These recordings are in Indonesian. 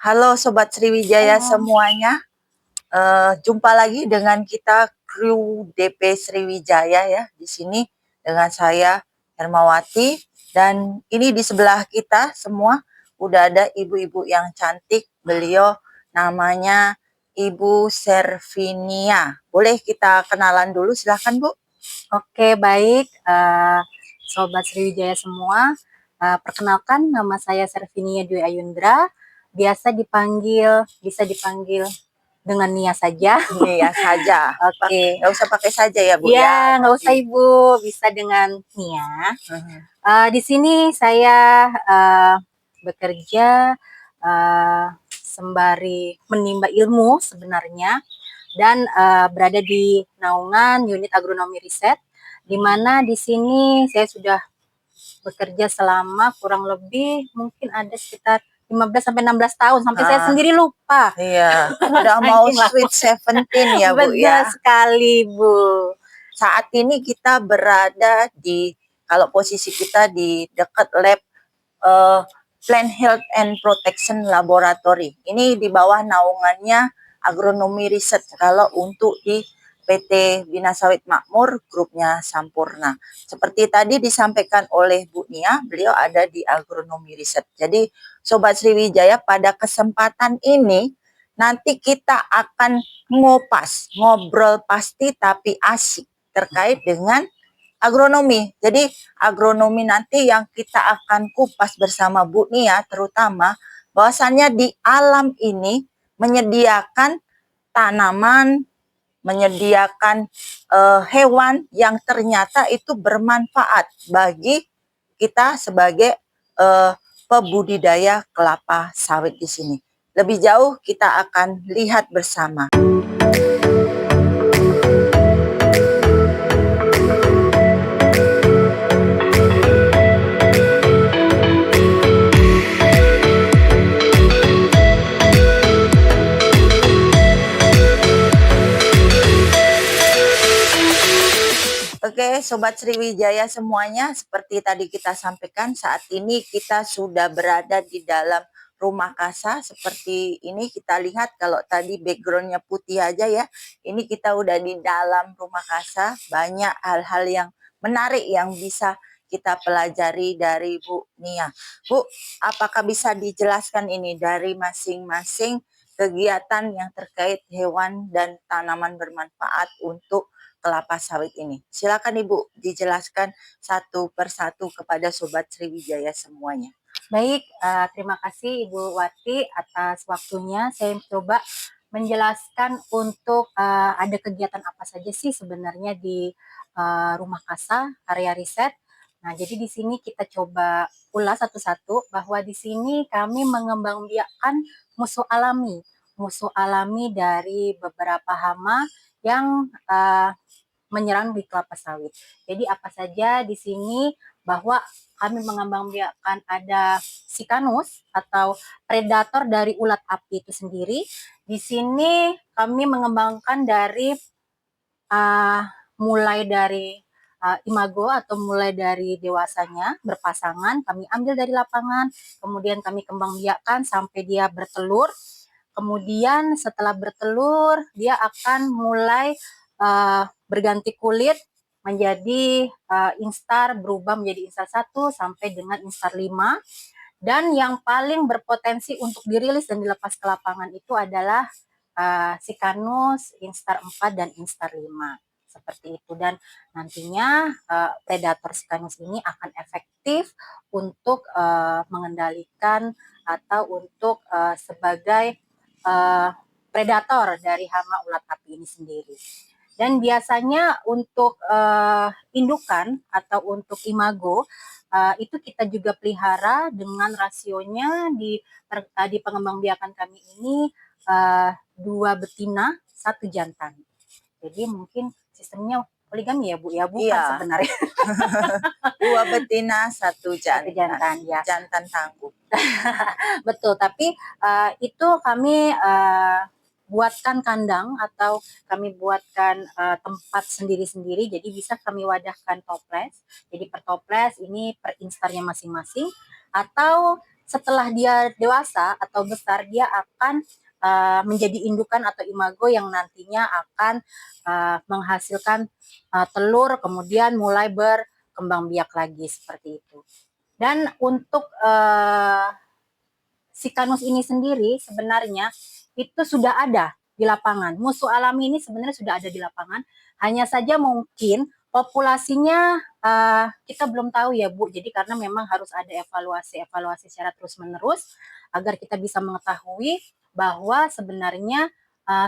Halo Sobat Sriwijaya Halo. semuanya, jumpa lagi dengan kita kru DP Sriwijaya ya di sini dengan saya Hermawati, dan ini di sebelah kita semua udah ada ibu-ibu yang cantik. Beliau namanya Ibu Servinia. Boleh kita kenalan dulu, silahkan Bu. Oke, baik, Sobat Sriwijaya semua. Perkenalkan, nama saya Servinia Dwi Ayundra. Bisa dipanggil dengan Nia saja. Nia saja. Oke. Nggak usah pakai saja ya Bu ya. Ya, nggak usah Ibu, bisa dengan Nia. Di sini saya bekerja sembari menimba ilmu sebenarnya, dan berada di naungan unit agronomi riset, di mana di sini saya sudah bekerja selama kurang lebih mungkin ada sekitar 15 sampai 16 tahun, sampai saya sendiri lupa. Iya, udah mau sweet 17 ya Bu ya. Benar sekali Bu. Saat ini kita berada di, kalau posisi kita di dekat lab Plant Health and Protection Laboratory. Ini di bawah naungannya agronomi riset kalau untuk di PT Bina Sawit Makmur, grupnya Sampurna. Seperti tadi disampaikan oleh Bu Nia, beliau ada di agronomi riset. Jadi Sobat Sriwijaya, pada kesempatan ini nanti kita akan ngobrol pasti tapi asik terkait dengan agronomi. Jadi agronomi nanti yang kita akan kupas bersama Bu Nia, terutama bahwasannya di alam ini menyediakan tanaman, menyediakan hewan yang ternyata itu bermanfaat bagi kita sebagai pembudidaya kelapa sawit di sini. Lebih jauh kita akan lihat bersama. Oke, Sobat Sriwijaya semuanya, seperti tadi kita sampaikan, saat ini kita sudah berada di dalam rumah kasa. Seperti ini kita lihat, kalau tadi backgroundnya putih aja ya, ini kita udah di dalam rumah kasa. Banyak hal-hal yang menarik yang bisa kita pelajari dari Bu Nia. Bu, apakah bisa dijelaskan ini dari masing-masing kegiatan yang terkait hewan dan tanaman bermanfaat untuk kelapa sawit ini? Silakan Ibu dijelaskan satu persatu kepada Sobat Sriwijaya semuanya. Baik, terima kasih Ibu Wati atas waktunya. Saya coba menjelaskan untuk ada kegiatan apa saja sih sebenarnya di rumah kasa area riset. Nah, jadi di sini kita coba ulas satu-satu bahwa di sini kami mengembangbiakkan musuh alami dari beberapa hama yang menyerang di kelapa sawit. Jadi apa saja di sini, bahwa kami mengembangbiakkan ada sikanus atau predator dari ulat api itu sendiri. Di sini kami mengembangkan dari mulai dari imago atau mulai dari dewasanya berpasangan, kami ambil dari lapangan, kemudian kami kembang biakkan sampai dia bertelur. Kemudian setelah bertelur, dia akan mulai berganti kulit menjadi instar, berubah menjadi instar 1 sampai dengan instar 5. Dan yang paling berpotensi untuk dirilis dan dilepas ke lapangan itu adalah sikanus, instar 4 dan instar 5. Seperti itu. Dan nantinya predator sikanus ini akan efektif untuk mengendalikan atau untuk sebagai predator dari hama ulat api ini sendiri. Dan biasanya untuk indukan atau untuk imago itu kita juga pelihara dengan rasionya di pengembangbiakan kami ini 2 betina 1 jantan. Jadi mungkin sistemnya poligami ya Bu ya, bukan iya. Sebenarnya. 2 betina 1 jantan ya. Jantan tangguh. Betul, tapi itu kami buatkan kandang atau kami buatkan tempat sendiri-sendiri, jadi bisa kami wadahkan toples. Jadi per toples ini per instarnya masing-masing, atau setelah dia dewasa atau besar, dia akan menjadi indukan atau imago yang nantinya akan menghasilkan telur, kemudian mulai berkembang biak lagi seperti itu. Dan untuk Sikanus ini sendiri sebenarnya itu sudah ada di lapangan. Musuh alami ini sebenarnya sudah ada di lapangan. Hanya saja mungkin populasinya kita belum tahu ya Bu. Jadi karena memang harus ada evaluasi secara terus-menerus agar kita bisa mengetahui bahwa sebenarnya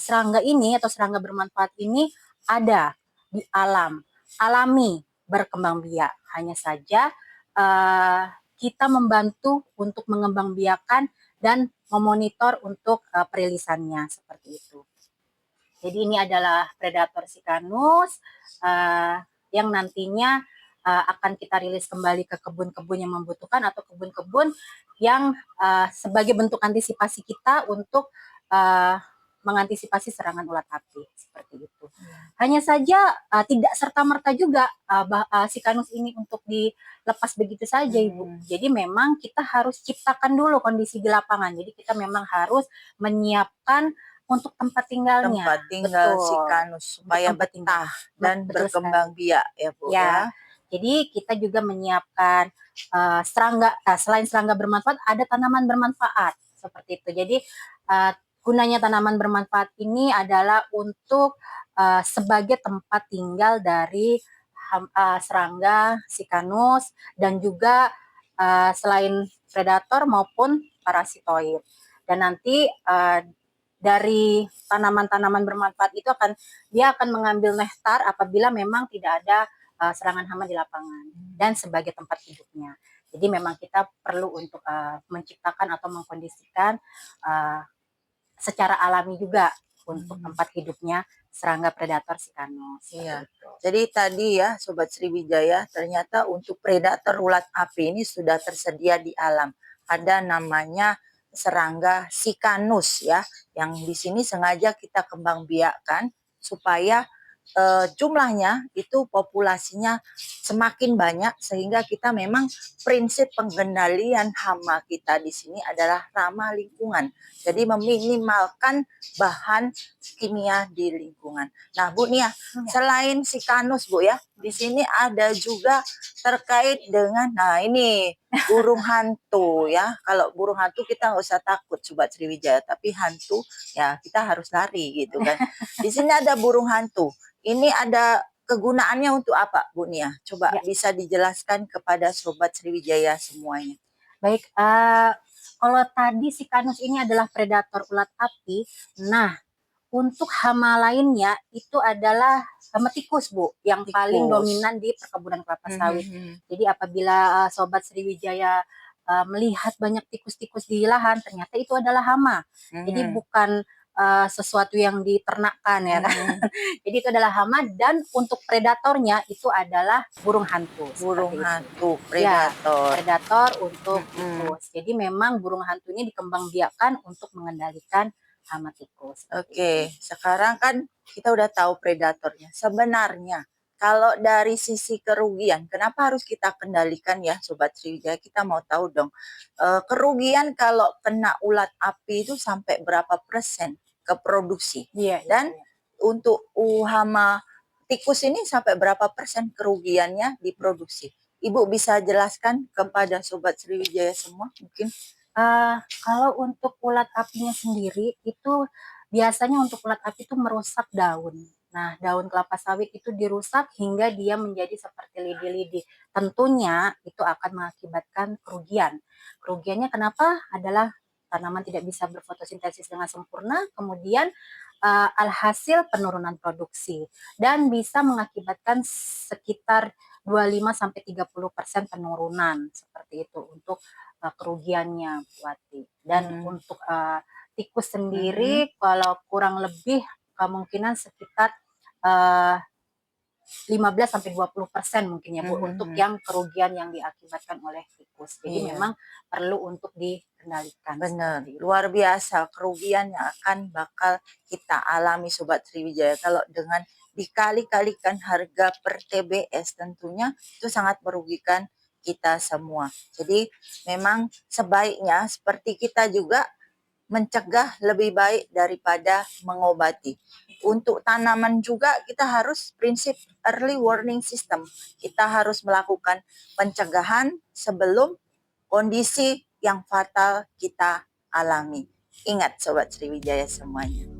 serangga ini atau serangga bermanfaat ini ada di alam, alami berkembang biak. Hanya saja kita membantu untuk mengembangbiakan dan memonitor untuk perilisannya seperti itu. Jadi ini adalah predator Sikanus yang nantinya akan kita rilis kembali ke kebun-kebun yang membutuhkan atau kebun-kebun yang sebagai bentuk antisipasi kita untuk mengantisipasi serangan ulat api seperti itu. Hanya saja tidak serta-merta juga Sikanus ini untuk dilepas begitu saja Ibu. Jadi memang kita harus ciptakan dulu kondisi di lapangan. Jadi kita memang harus menyiapkan untuk tempat tinggalnya. Tempat tinggal Betul. Sikanus supaya Tempat tinggal. betah dan Betul berkembang biak ya Bu Ya. ya. Jadi kita juga menyiapkan serangga, selain serangga bermanfaat, ada tanaman bermanfaat seperti itu. Jadi gunanya tanaman bermanfaat ini adalah untuk sebagai tempat tinggal dari serangga, Sikanus, dan juga selain predator maupun parasitoid. Dan nanti dari tanaman-tanaman bermanfaat itu dia akan mengambil nektar apabila memang tidak ada serangan hama di lapangan dan sebagai tempat hidupnya. Jadi memang kita perlu untuk menciptakan atau mengkondisikan secara alami juga untuk tempat hidupnya serangga predator Sikanus. Iya. Jadi tadi ya Sobat Sriwijaya, ternyata untuk predator ulat api ini sudah tersedia di alam. Ada namanya serangga Sikanus ya, yang di sini sengaja kita kembang biakkan supaya jumlahnya itu populasinya semakin banyak, sehingga kita memang prinsip pengendalian hama kita di sini adalah ramah lingkungan. Jadi meminimalkan bahan kimia di lingkungan. Nah Bu Nia, selain Sikanus Bu ya, di sini ada juga terkait dengan, nah ini burung hantu ya. Kalau burung hantu kita nggak usah takut Sobat Sriwijaya, tapi hantu ya kita harus lari gitu kan. Di sini ada burung hantu. Ini ada kegunaannya untuk apa Bu Nia? Coba Ya. bisa dijelaskan kepada Sobat Sriwijaya semuanya. Baik, kalau tadi Sikanus ini adalah predator ulat api, nah untuk hama lainnya itu adalah hama tikus Bu, yang paling dominan di perkebunan kelapa sawit. Jadi apabila Sobat Sriwijaya melihat banyak tikus-tikus di lahan, ternyata itu adalah hama. Jadi bukan sesuatu yang diternakkan ya kan. Jadi itu adalah hama, dan untuk predatornya itu adalah burung hantu. Burung hantu, Ya, predator. predator untuk tikus. Jadi memang burung hantu ini dikembangbiakkan untuk mengendalikan hama tikus. Oke, sekarang kan kita udah tahu predatornya. Sebenarnya kalau dari sisi kerugian, kenapa harus kita kendalikan ya Sobat Sriwijaya? Kita mau tahu dong, kerugian kalau kena ulat api itu sampai berapa persen ke produksi? Iya, Dan untuk hama tikus ini sampai berapa persen kerugiannya di produksi? Ibu bisa jelaskan kepada Sobat Sriwijaya semua mungkin? Kalau untuk ulat apinya sendiri itu biasanya untuk ulat api itu merusak daun. Nah, daun kelapa sawit itu dirusak hingga dia menjadi seperti lidi-lidi. Tentunya itu akan mengakibatkan kerugian. Kerugiannya kenapa? Adalah tanaman tidak bisa berfotosintesis dengan sempurna, kemudian alhasil penurunan produksi, dan bisa mengakibatkan sekitar 25-30% penurunan seperti itu untuk kerugiannya Bu Wati. Dan untuk tikus sendiri kalau kurang lebih kemungkinan sekitar 15-20% mungkin ya Bu, untuk yang kerugian yang diakibatkan oleh tikus. Jadi memang perlu untuk dikendalikan. Benar, luar biasa kerugian yang akan bakal kita alami Sobat Sriwijaya kalau dengan dikali-kalikan harga per TBS, tentunya itu sangat merugikan kita semua. Jadi memang sebaiknya seperti kita juga mencegah lebih baik daripada mengobati. Untuk tanaman juga kita harus prinsip early warning system. Kita harus melakukan pencegahan sebelum kondisi yang fatal kita alami. Ingat Sobat Sriwijaya semuanya.